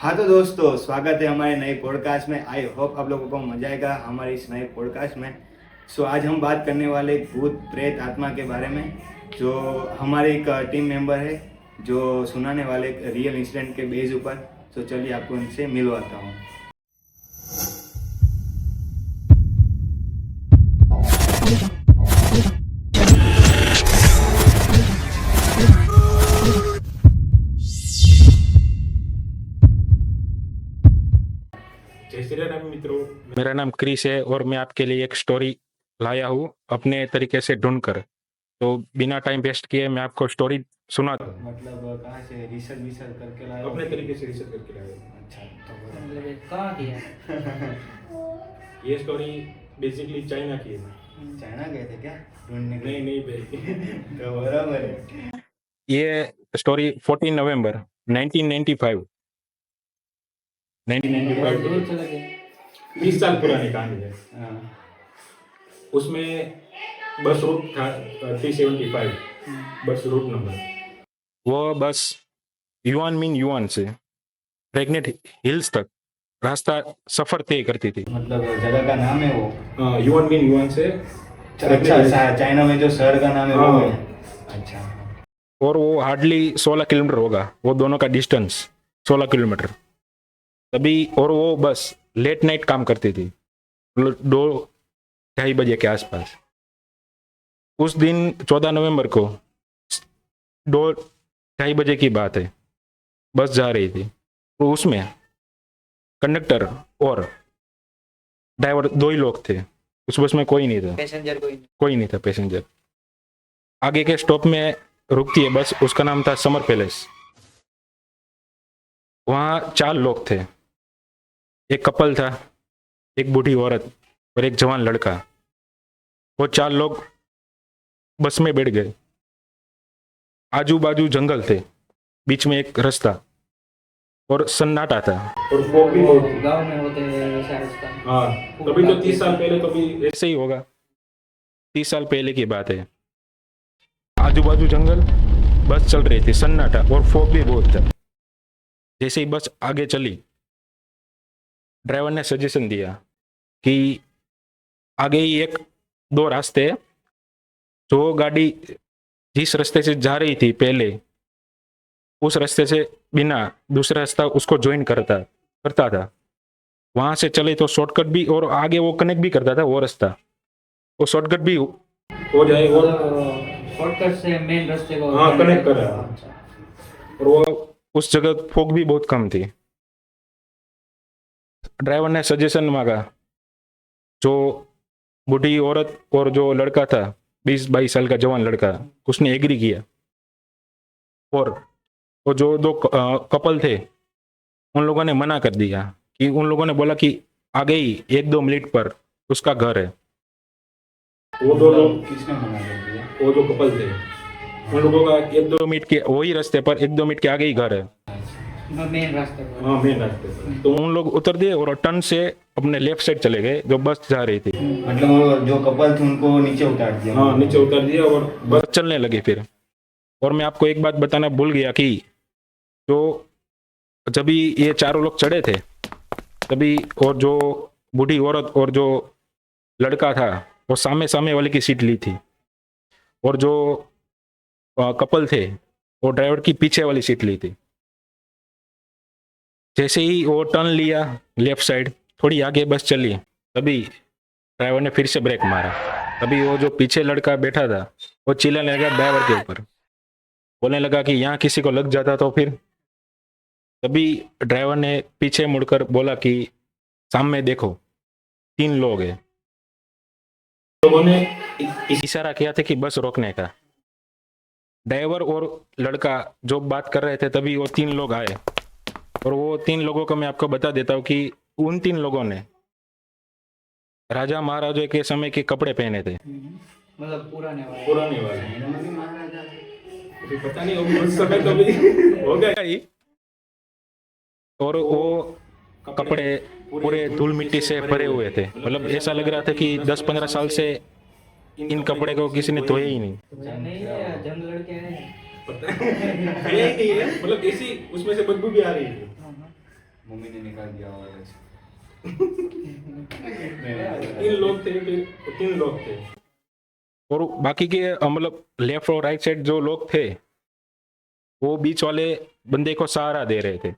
हाँ तो दोस्तों, स्वागत है हमारे नए पॉडकास्ट में। आई होप आप लोगों को मजा आएगा हमारे इस नए पॉडकास्ट में। आज हम बात करने वाले भूत प्रेत आत्मा के बारे में, जो हमारे एक टीम मेंबर है जो सुनाने वाले एक रियल इंसिडेंट के बेस ऊपर। चलिए आपको उनसे मिलवाता हूँ। जय श्री राम मित्रों, मेरा नाम क्रिस है और मैं आपके लिए एक स्टोरी लाया हूँ अपने तरीके से ढूंढकर। तो बिना टाइम वेस्ट किए मैं आपको स्टोरी सुनाता हूँ। मतलब कहाँ से रिसर्च विसर्च करके लाए? अपने तरीके से रिसर्च करके लाया हूँ। अच्छा, तो मतलब ये कहाँ किया? ये स्टोरी बेसिकली चाइना की है। चाइना गए थे क्या ढूंढने के लिए? नहीं भाई। तो बराबर है। ये स्टोरी 14 नवंबर 1995 बहुत दूर 1995 चले गए। 20 साल पुरानी कहानी है। हाँ, उसमें बस रूट था 375, बस रूट नंबर। वो बस युआन से प्रेग्नेट हिल्स तक रास्ता सफर तय करती थी। मतलब जगह का नाम है वो? युआन से अच्छा, चाइना में जो शहर का नाम है वो है? अच्छा। और वो हार्डली 16 किलोमीटर होगा, वो दोनों का डिस्टेंस 16 किलोमीटर तभी। और वो बस लेट नाइट काम करती थी, 2-2:30 बजे के आसपास। उस दिन 14 नवंबर को 2-2:30 बजे की बात है, बस जा रही थी। तो उसमें कंडक्टर और ड्राइवर 2 ही लोग थे। उस बस में कोई नहीं था, पैसेंजर कोई नहीं था पैसेंजर। आगे के स्टॉप में रुकती है बस, उसका नाम था समर पैलेस। वहाँ 4 लोग थे, एक कपल था, एक बूढ़ी औरत और एक जवान लड़का। वो 4 लोग बस में बैठ गए। आजू बाजू जंगल थे, बीच में एक रास्ता और सन्नाटा था। और फॉग भी बहुत थी। गांव में होते हैं वैसा रास्ता। हाँ, कभी तो 30 साल पहले कभी ऐसे ही होगा, 30 साल पहले की बात है। आजू बाजू जंगल, बस चल रही थी, सन्नाटा और फॉग भी बहुत था। जैसे ही बस आगे चली, ड्राइवर ने सजेशन दिया कि आगे ही 1-2 रास्ते हैं, जो गाड़ी जिस रास्ते से जा रही थी पहले, उस रास्ते से बिना दूसरा रास्ता उसको ज्वाइन करता था। वहां से चले तो शॉर्टकट भी, और आगे वो कनेक्ट भी करता था वो रास्ता, वो शॉर्टकट भी हो जाए और शॉर्टकट से मेन रास्ते को कनेक्ट कर रहा था। और वो उस जगह फॉग भी बहुत कम थी। ड्राइवर ने सजेशन मांगा, जो बूढ़ी औरत और जो लड़का था 20-22 साल का जवान लड़का, उसने एग्री किया। और वो जो 2 कपल थे, उन लोगों ने मना कर दिया कि उन लोगों ने बोला कि आगे ही 1-2 मिनट पर उसका घर है। वो 2 लोग, किसने मना कर दिया? वो जो कपल थे, उन लोगों का 1-2 मिनट के वही रास्ते पर 1-2 मिनट के आगे ही घर है। मेन रास्ते पर। हाँ, मेन रास्ते पर। तो उन लोग उतर दिए और टर्न से अपने लेफ्ट साइड चले गए, जो बस जा रही थी। मतलब वो जो कपल थे उनको नीचे उतार दिया? हाँ, नीचे उतार दिया और बस चलने लगी फिर। और मैं आपको एक बात बताना भूल गया कि जो जब ये 4 लोग चढ़े थे तभी, और जो बूढ़ी औरत और जो लड़का था वो सामने वाले की सीट ली थी, और जो कपल थे वो ड्राइवर की पीछे वाली सीट ली थी। जैसे ही वो टर्न लिया लेफ्ट साइड, थोड़ी आगे बस चली, तभी ड्राइवर ने फिर से ब्रेक मारा। तभी वो जो पीछे लड़का बैठा था वो चिल्लाने लगा ड्राइवर के ऊपर, बोलने लगा कि यहाँ किसी को लग जाता तो फिर। तभी ड्राइवर ने पीछे मुड़कर बोला कि सामने देखो, 3 लोग हैं। लोगों ने इशारा किया था कि बस रोकने का। ड्राइवर और लड़का जो बात कर रहे थे, तभी वो 3 लोग आए। और वो 3 लोगों को मैं आपको बता देता हूँ कि उन 3 लोगों ने राजा महाराजा के समय के कपड़े पहने थे। मतलब पुराने वाले। पता नहीं उस समय तो भी हो गया ही। और वो कपड़े पूरे धूल मिट्टी से भरे हुए थे, मतलब ऐसा लग रहा था कि 10-15 साल से इन कपड़े को किसी ने धोए ही नहीं। नहीं है, जंग लड़के हैं। पता नहीं है, मतलब ऐसी उसमें से बदबू भी आ रही थी। मम्मी ने निकाल दिया होगा वैसे। 3 लोग थे, फिर 3 लोग थे और बाकी के मतलब लेफ्ट और राइट साइड जो लोग थे वो बीच वाले बंदे को सहारा दे रहे थे,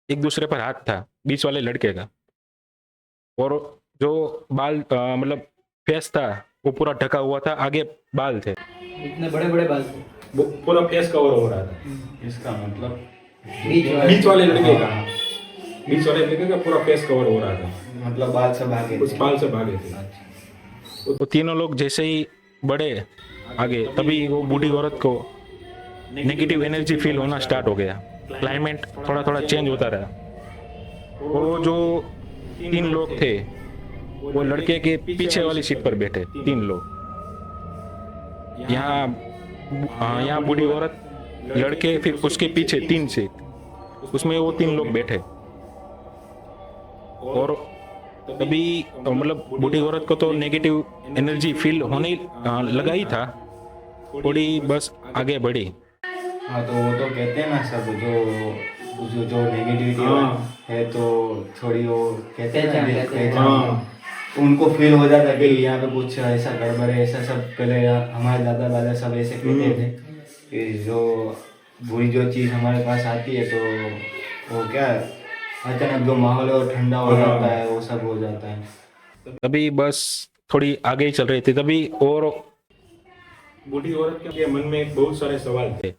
एक दूसरे पर हाथ था बीच वाले लड़के का, और जो बाल मतलब फेस था वो पूरा ढका हुआ था, आगे बाल थे, इतने बड़े बड़े बाल थे। वो पूरा फेस कवर हो रहा था। इसका मतलब बीच वाले लड़के का, बीच वाले लड़के का पूरा फेस कवर हो रहा था, मतलब बाल सब आगे कुछ बाल से भागे थे। अच्छा। वो तीनों लोग जैसे ही बढ़े आगे, तभी वो बूढ़ी औरत को नेगेटिव एनर्जी फील होना स्टार्ट हो गया, क्लाइमेट थोड़ा थोड़ा चेंज होता रहा। और वो जो 3 लोग थे वो लड़के के पीछे वाली सीट पर बैठे, 3 लोग। यहाँ बूढ़ी औरत, लड़के, फिर उसके पीछे 3 सीट, उसमें वो 3 लोग बैठे। और तभी मतलब बूढ़ी औरत को तो नेगेटिव एनर्जी फील होने लगा ही था, थोड़ी बस आगे बढ़ी। हाँ, तो वो तो कहते हैं ना सब जो नेगेटिविटी है तो थोड़ी वो कहते हैं ना पहचान, उनको फील हो जाता है कि यहाँ पे कुछ ऐसा गड़बड़ है, ऐसा सब। पहले हमारे दादा दादा सब ऐसे कहते थे कि जो बुरी जो चीज़ हमारे पास आती है तो वो क्या अचानक जो माहौल है वो ठंडा हो जाता है, वो सब हो जाता है। तभी बस थोड़ी आगे ही चल रही थी तभी, और बूढ़ी औरत के मन में बहुत सारे सवाल थे,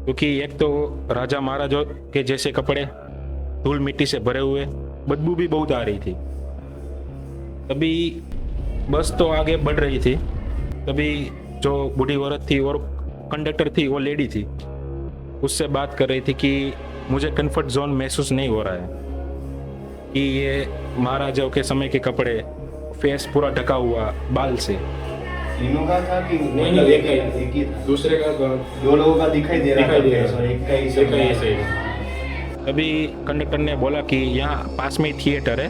क्योंकि एक तो राजा महाराजों के जैसे कपड़े धूल मिट्टी से भरे हुए, बदबू भी बहुत आ रही थी। तभी बस तो आगे बढ़ रही थी, तभी जो बूढ़ी औरत थी और कंडक्टर थी वो लेडी थी, उससे बात कर रही थी कि मुझे कंफर्ट जोन महसूस नहीं हो रहा है, कि ये महाराजाओं के समय के कपड़े, फेस पूरा ढका हुआ बाल से। तीनों का था कि नहीं, एक ही था। दूसरे का 2 लोगों का दिखाई दे रहा था, एक का ही सही। तभी कंडक्टर ने बोला कि यहाँ पास में ही थिएटर है,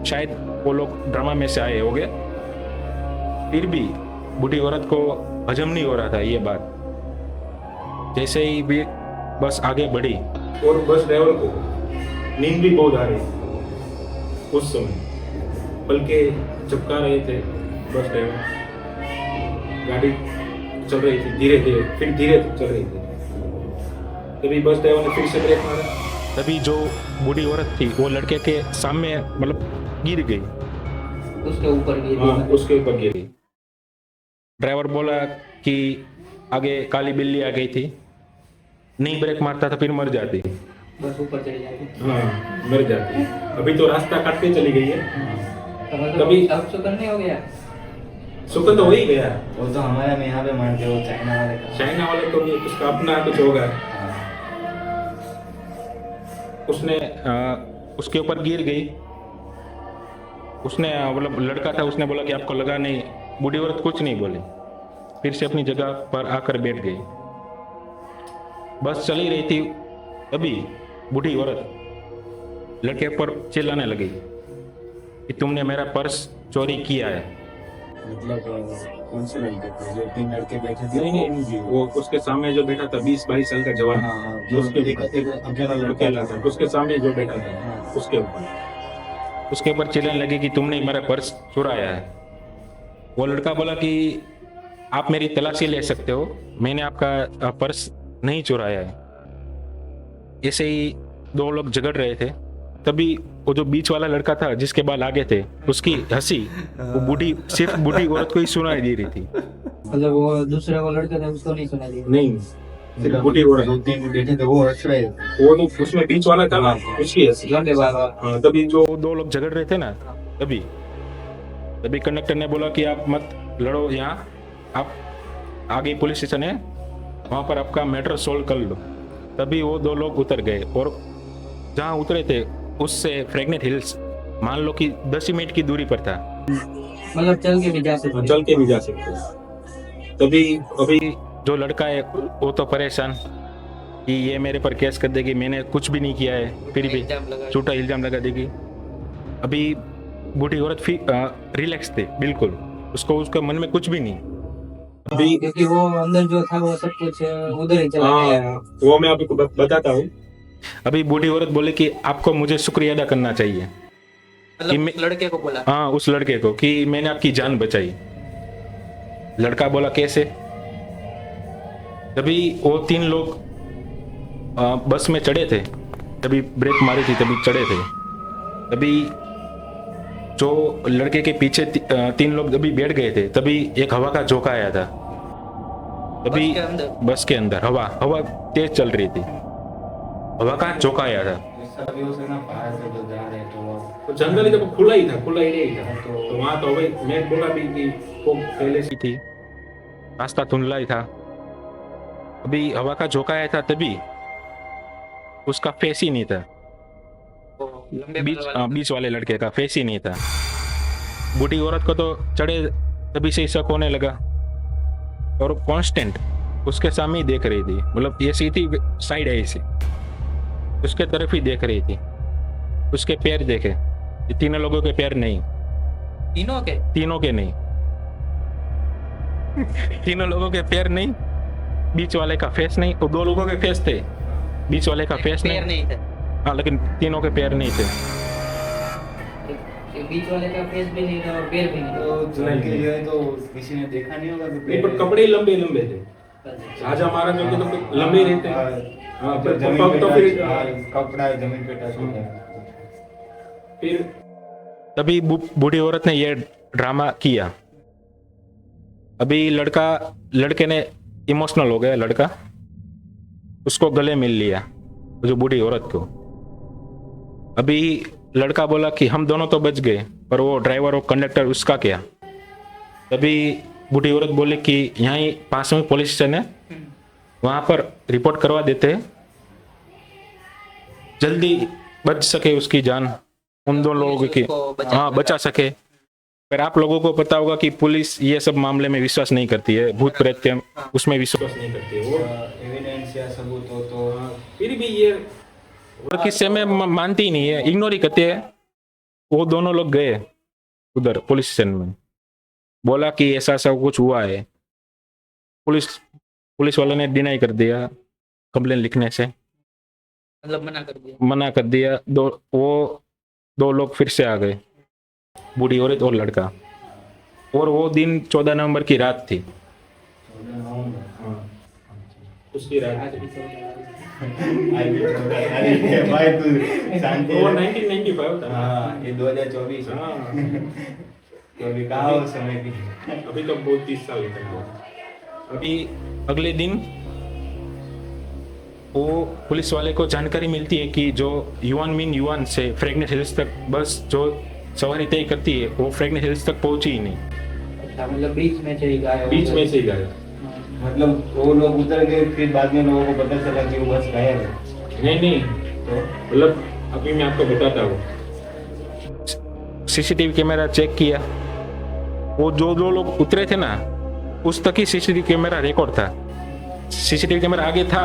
शायद वो लोग ड्रामा में से आए होंगे। फिर भी बूढ़ी औरत को हजम नहीं हो रहा था ये बात। जैसे ही भी बस आगे बढ़ी, और बस ड्राइवर को नींद भी बहुत आ रही थी उस समय, पलके झपका रहे थे बस ड्राइवर। गाड़ी चल रही थी धीरे धीरे, फिर धीरे चल रही थी। तभी बस ड्राइवर ने फिर से ब्रेक मारा, तभी जो बूढ़ी औरत थी वो लड़के के सामने मतलब गिर गई, उसके ऊपर गिर हाँ, उसके ऊपर गिर गई। ड्राइवर बोला कि आगे काली बिल्ली आ गई थी, नहीं ब्रेक मारता था फिर मर जाती, बस ऊपर चली जाती। हाँ मर जाती। अभी तो रास्ता काट के चली गई है, तभी अब सुकन नहीं हो गया, सुकन तो हो ही गया। वो तो हमारे में यहाँ पे मानते हो, चाइना वाले तो नहीं, उसका अपना कुछ होगा। उसने उसके ऊपर गिर गई, उसने मतलब लड़का था, उसने बोला कि आपको लगा नहीं। बूढ़ी औरत कुछ नहीं बोली, फिर से अपनी जगह पर आकर बैठ गई। बस चली रही थी, तभी बूढ़ी औरत लड़के पर चिल्लाने लगी कि तुमने मेरा पर्स चोरी किया है। मतलब कौन से लड़के थे? जो 3 लड़के बैठे थे? नहीं, वो उसके सामने जो बैठा था 20-22 साल का जवान, जो उसके अकेला लड़का था, उसके सामने जो बैठा था उसके ऊपर चिल्लाने लगी कि तुमने मेरा पर्स चुराया है। वो लड़का बोला कि आप मेरी तलाशी ले सकते हो, मैंने आपका पर्स नहीं चुराया है। ऐसे ही 2 लोग झगड़ रहे थे, तभी वो जो बीच वाला लड़का था जिसके बाल आगे थे, उसकी हंसी वो सिर्फ बूढ़ी औरत को ही सुनाई दे रही थी। मतलब वो दूसरे वो लड़का था उसको नहीं सुनाई दी? नहीं, सिर्फ बूढ़ी औरत। 2-3 बैठे थे वो हंस रहे थे। वो तो उसमें बीच वाला था ना, उसकी हंसी। लंबे बाल। हाँ, तभी जो 2 लोग झगड़ रहे थे ना, तभी कंडक्टर ने बोला कि आप मत लड़ो, यहाँ आप आगे पुलिस स्टेशन है, वहाँ पर आपका मैटर सोल्व कर लो। तभी वो 2 लोग उतर गए, और जहाँ उतरे थे उससे फ्रैगनेट हिल्स मान लो कि 10 मिनट की दूरी पर था, मतलब चल के भी जा सकते। तभी अभी जो लड़का है वो तो परेशान कि ये मेरे पर केस कर देगी, मैंने कुछ भी नहीं किया है, फिर भी झूठा इल्जाम लगा देगी। अभी बूढ़ी औरत रिलैक्स थी बिल्कुल, उसके मन में कुछ भी नहीं। अभी क्योंकि वो अंदर जो था वो सब कुछ उधर ही चला गया। वो मैं आपको बताता हूँ। अभी बूढ़ी औरत बोले कि आपको मुझे शुक्रिया अदा करना चाहिए। कि मतलब उस लड़के को बोला। हाँ, उस लड़के को कि मैंने आपकी जान बचाई। लड़का बोला कैसे? तभी वो 3 लोग बस में चढ़े थे, तभी ब्रेक मारी थी, तभी चढ़े थे। तभी जो लड़के के पीछे 3 लोग जब बैठ गए थे, तभी एक हवा का झोंका आया था। तभी बस के अंदर हवा हवा तेज चल रही थी, हवा का झोंका आया था। तो जंगल ही तो खुला ही था, खुला एरिया ही था। तो वहां तो भाई मैं बोला भी कि वो पहले से थी, रास्ता धुंधला ही था। अभी हवा का झोंका आया था, तभी उसका फेस ही नहीं था। बीच वाले लड़के का फेस ही नहीं था। बूढ़ी औरत को तो चढ़े तभी से ही शक होने लगा, और कांस्टेंट उसके सामने ही देख रही थी, मतलब ये सीधी साइड है इसे, उसके तरफ ही देख रही थी। उसके पैर देखे, ये 3 लोगों के पैर नहीं, तीनों के नहीं 3 लोगों के पैर नहीं, बीच वाले का फेस नहीं। और 2 लोगों के फेस थे, बीच वाले का फेस पैर नहीं थे। हाँ, लेकिन तीनों के पैर नहीं थे। बीच वाले का फेस भी नहीं था और पैर भी नहीं तो लड़के जो है तो किसी ने देखा नहीं होगा कि नहीं, पर कपड़े लंबे लंबे थे। राजा महाराज के तो फिर लंबे रहते हैं। हाँ, तो फिर जमीन पे तो फिर कपड़ा जमीन पे टच हो गया। फिर तभी बूढ़ी औरत ने ये ड्रामा किया। अभी लड़के ने इमोशनल हो गया, लड़का उसको गले मिल लिया, जो बूढ़ी औरत को। अभी लड़का बोला कि हम दोनों तो बच गए, पर वो ड्राइवर और कंडक्टर उसका क्या? तभी बूढ़ी औरत बोले कि यहाँ ही पास में पुलिस स्टेशन है, वहां पर रिपोर्ट करवा देते हैं, जल्दी बच सके उसकी जान, उन 2 लोगों की। हाँ, बचा सके। पर आप लोगों को पता होगा कि पुलिस ये सब मामले में विश्वास नहीं करती है, भूत प्रेत के उसमें विश्वास नहीं करते वो। एविडेंस या सबूत हो तो फिर भी ये और किस्से में मानती ही नहीं है, इग्नोर ही करती है। वो दोनों लोग गए उधर पुलिस स्टेशन में, बोला कि ऐसा सब कुछ हुआ है। पुलिस वाले ने डिनाई कर दिया कंप्लेन लिखने से, मतलब मना कर दिया। वो 2 लोग फिर से आ गए, बूढ़ी औरत और लड़का। और वो दिन 14 नवंबर की रात थी। उसकी रात भाई तू शांति वो है। 1995 था। हाँ, ये 2024 है। हाँ, तो अभी कहाँ हो समय की? अभी तो बहुत 30 साल निकल। अभी अगले दिन वो पुलिस वाले को जानकारी मिलती है कि जो युवान से फ्रेगनेट हिल्स तक बस जो सवारी तय करती है, वो फ्रेगनेट हिल्स तक पहुंची ही नहीं। अच्छा, मतलब बीच में से ही गायब हो बीच गए। में से ही गए। मतलब वो लोग उतर गए, फिर बाद में लोगों को पता चला कि वो बस गायब है। नहीं तो मतलब अभी मैं आपको बताता हूँ। सीसीटीवी कैमरा चेक किया, वो जो 2 लोग उतरे थे ना, उस तक ही सीसीटीवी कैमरा रिकॉर्ड था। सीसीटीवी कैमरा आगे था,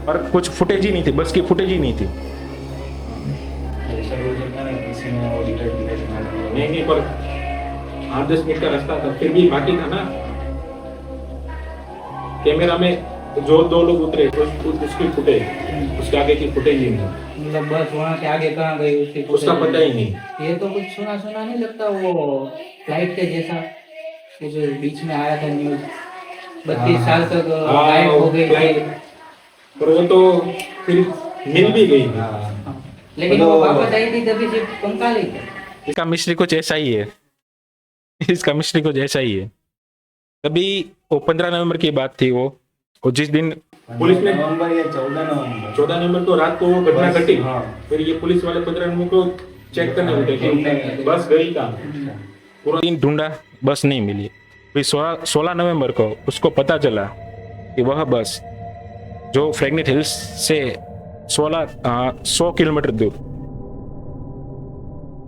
पर कुछ फुटेज ही नहीं थी, बस की फुटेज ही नहीं थी। ऐसा हो सकता है ना, किसी ने ऑडिटर मार दिया। नहीं पर 8-10 मिनट का रास्ता था, फिर भी बाकी था ना कैमरा में। जो 2 लोग उतरे उसकी फुटेज, उसके आगे की फुटेज ही नहीं, मतलब बस वहाँ के आगे कहाँ गई उसकी उसका पता ही नहीं। ये तो कुछ सुना नहीं लगता, वो फ्लाइट के जैसा वो जो बीच में आया था न्यूज, 32 साल तक गायब हो गई थी। पर वो तो फिर मिल भी गई थी। हाँ। लेकिन वो वापस आई थी तभी सिर्फ कंकाल ही थे। इसका मिस्ट्री कुछ ऐसा ही है, इसका मिस्ट्री कुछ ऐसा ही है। तभी वो 15 नवंबर की बात थी, वो जिस दिन पुलिस ने नवंबर या 14 14 नवंबर को रात को वो घटना बस, घटी। हाँ। फिर ये पुलिस वाले 15 नवंबर को चेक करने उठे कि बस गई कहाँ। पूरा दिन ढूंढा, बस नहीं मिली। फिर 16 नवंबर को उसको पता चला कि वह बस जो फ्रेगनेट हिल्स से 100 किलोमीटर दूर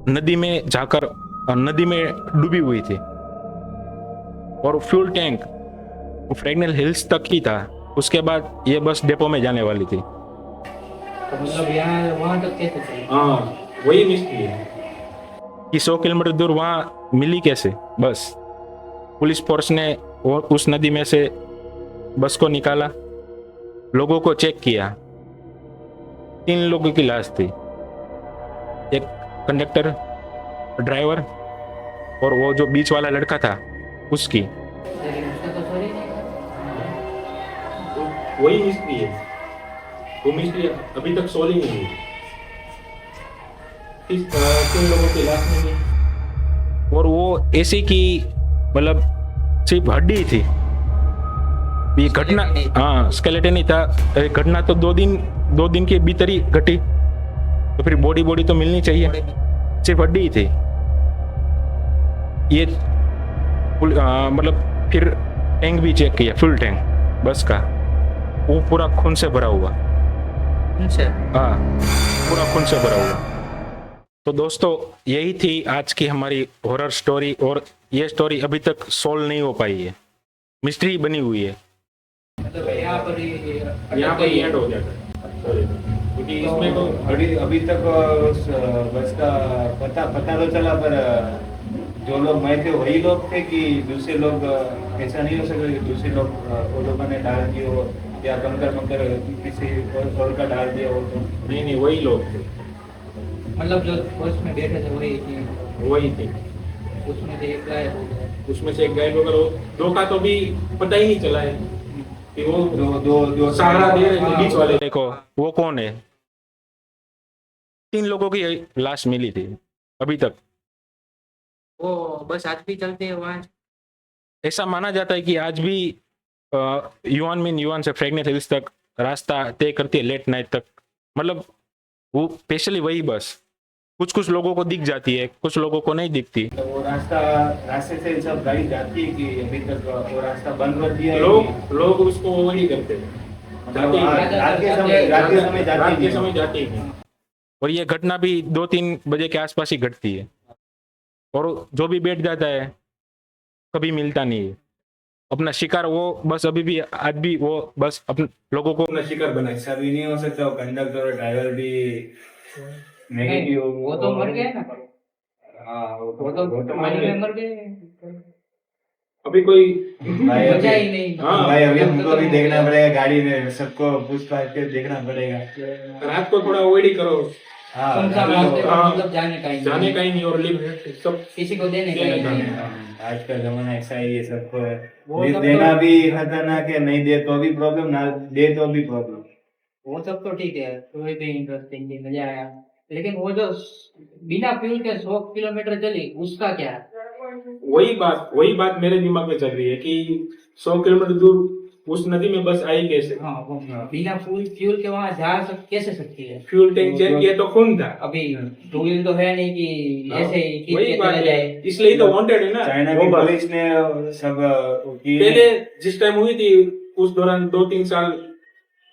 नदी में जाकर नदी में डूबी हुई थी, और फ्यूल टैंक फ्रेगनेट हिल्स तक ही था। उसके बाद ये बस डेपो में जाने वाली थी। तो मतलब यहाँ वहाँ तक कैसे चली? हाँ, वही मिस्ट्री है कि 100 किलोमीटर दूर वहाँ मिली कैसे बस। पुलिस फोर्स ने वो उस नदी में से बस को निकाला, लोगों को चेक किया, 3 लोगों की लाश थी, एक कंडक्टर, ड्राइवर और वो जो बीच वाला लड़का था उसकी। लेकिन उसका तो सॉरी नहीं था। तो वही मिस्त्री है, वो मिस्त्री अभी तक सॉल्व ही नहीं हुई। इस 3 लोगों की लाश नहीं है। और वो ऐसी की मतलब सिर्फ हड्डी थी ये घटना। Skeleton नहीं था। हाँ स्केलेटन ही था। ये घटना तो 2 दिन के भीतर ही घटी, तो फिर बॉडी तो मिलनी चाहिए, सिर्फ हड्डी ही थी ये। मतलब फिर टैंक भी चेक किया, फुल टैंक बस का, वो पूरा खून से भरा हुआ। उनसे हाँ पूरा खून से भरा हुआ। तो दोस्तों यही थी आज की हमारी हॉरर स्टोरी, और ये स्टोरी अभी तक सोल्व नहीं हो पाई है, मिस्ट्री बनी हुई है। मतलब यहाँ पर ही यहाँ पर एंड हो जाता है स्टोरी, क्योंकि इसमें तो अभी तक उस बस का पता तो चला, पर जो लोग मरे थे वही लोग थे कि दूसरे लोग, ऐसा नहीं हो सकता कि दूसरे लोग वो लोगों ने डाल दिए हो या कंकर किसी और का डाल दिया हो। तो नहीं वही लोग थे, मतलब जो बस में बैठे थे वही थी, वही थे। उसमें से एक गायब हो गया। उसमें से एक गायब होकर दो का तो भी पता ही नहीं चला है कि वो दो सहारा दे रहे थे बीच वाले। देखो वो कौन है, 3 लोगों की लाश मिली थी अभी तक। वो बस आज भी चलते हैं वहाँ। ऐसा माना जाता है कि आज भी युआन से फ्रेगनेस हिल्स तक रास्ता तय करती है लेट नाइट तक। मतलब वो स्पेशली वही बस कुछ लोगों को दिख जाती है, कुछ लोगों को नहीं दिखती। तो वो रास्ते से सब गाड़ी जाती है कि अभी तक वो रास्ता बंद कर दिया है? लोग उसको वही करते हैं, जाते ही नहीं। रात के समय रात जाती के है। समय जाते ही नहीं। और ये घटना भी 2-3 बजे के आसपास ही घटती है, और जो भी बैठ जाता है कभी मिलता नहीं है अपना शिकार। वो बस अभी भी आज भी वो बस अपने लोगों को अपना शिकार बनाए। ऐसा भी नहीं हो सकता, कंडक्टर और ड्राइवर भी नेगेटिव हो। वो तो मर गए ना। हाँ वो तो पानी में मर गए। अभी कोई भाई मजा ही नहीं। हाँ, भाई अभी हमको भी देखना पड़ेगा, गाड़ी में सबको पूछताछ के देखना पड़ेगा। रात को थोड़ा अवॉइड ही करो। हाँ सुनसान रास्ते पर मतलब जाने का ही जाने का ही नहीं, और लिफ्ट सब किसी को देने का ही नहीं। आज का जमाना ऐसा ही है, सबको वो लिफ्ट सब देना तो- भी खतरनाक है, नहीं दे तो भी प्रॉब्लम, ना दे तो भी प्रॉब्लम। वो सब तो ठीक है, तो भी इंटरेस्टिंग थी, मजा आया। लेकिन वो जो बिना फ्यूल के 100 किलोमीटर चली उसका क्या? वही बात मेरे दिमाग में चल रही है कि 100 किलोमीटर दूर उस नदी में बस आई कैसे? हाँ वो बिना फ्यूल के वहाँ कैसे सकती है? फ्यूल टैंक चेक किया तो खून था। अभी टू व्हील तो है नहीं कि ऐसे ही खींच वही के बात चला है, जाए। इसलिए तो वांटेड है ना। चाइना वो की बात। पुलिस ने सब की पहले जिस टाइम हुई थी उस दौरान 2-3 साल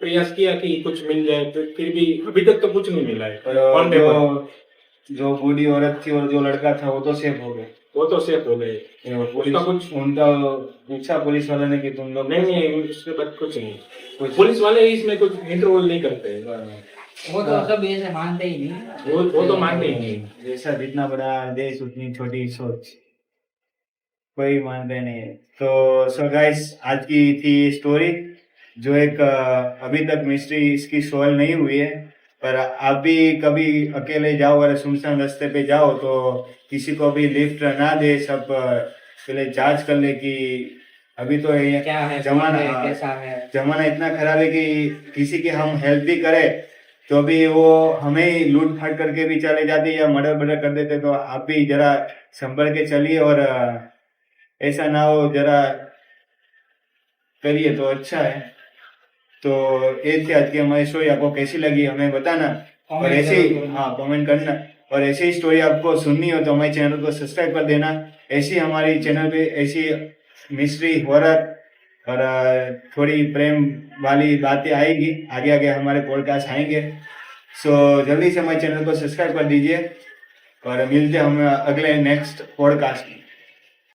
प्रयास किया कि कुछ मिल जाए, तो फिर भी अभी तक तो कुछ नहीं मिला है। और On paper। जो बूढ़ी औरत थी और जो लड़का था वो तो सेफ हो गए। वो तो सेफ हो गए। पुलिस उनका पूछा पुलिस वाले ने कि तुम लोग नहीं उसके बाद कुछ नहीं। पुलिस वाले इसमें कुछ इंटरवल नहीं करते हैं। वो तो सब ऐसे मानते ही नहीं। वो तो मानते ही नहीं। जैसा जितना बड़ा देश उतनी छोटी सोच, कोई मानते नहीं है। तो सो गाइस आज की थी स्टोरी, जो एक अभी तक मिस्ट्री इसकी सॉल्व नहीं हुई है। पर आप भी कभी अकेले जाओ और सुनसान रास्ते पे जाओ तो किसी को भी लिफ्ट ना दे, सब पहले जांच कर ले कि अभी तो ये क्या है जमाना कैसा है। जमाना इतना खराब है कि किसी की हम हेल्प भी करें तो भी वो हमें ही लूट फाट करके भी चले जाते या मर्डर कर देते। तो आप भी जरा संभल के चलिए और ऐसा ना हो, जरा करिए तो अच्छा है। तो ये थी आज की हमारी स्टोरी, आपको कैसी लगी हमें बताना, और ऐसे ही कमेंट करना। और ऐसी स्टोरी आपको सुननी हो तो हमारे चैनल को सब्सक्राइब कर देना। ऐसी हमारी चैनल पे ऐसी मिस्ट्री हॉरर और थोड़ी प्रेम वाली बातें आएगी, आगे आगे हमारे पॉडकास्ट आएंगे। सो जल्दी से हमारे चैनल को सब्सक्राइब कर दीजिए और मिलते हैं हम अगले नेक्स्ट पॉडकास्ट में।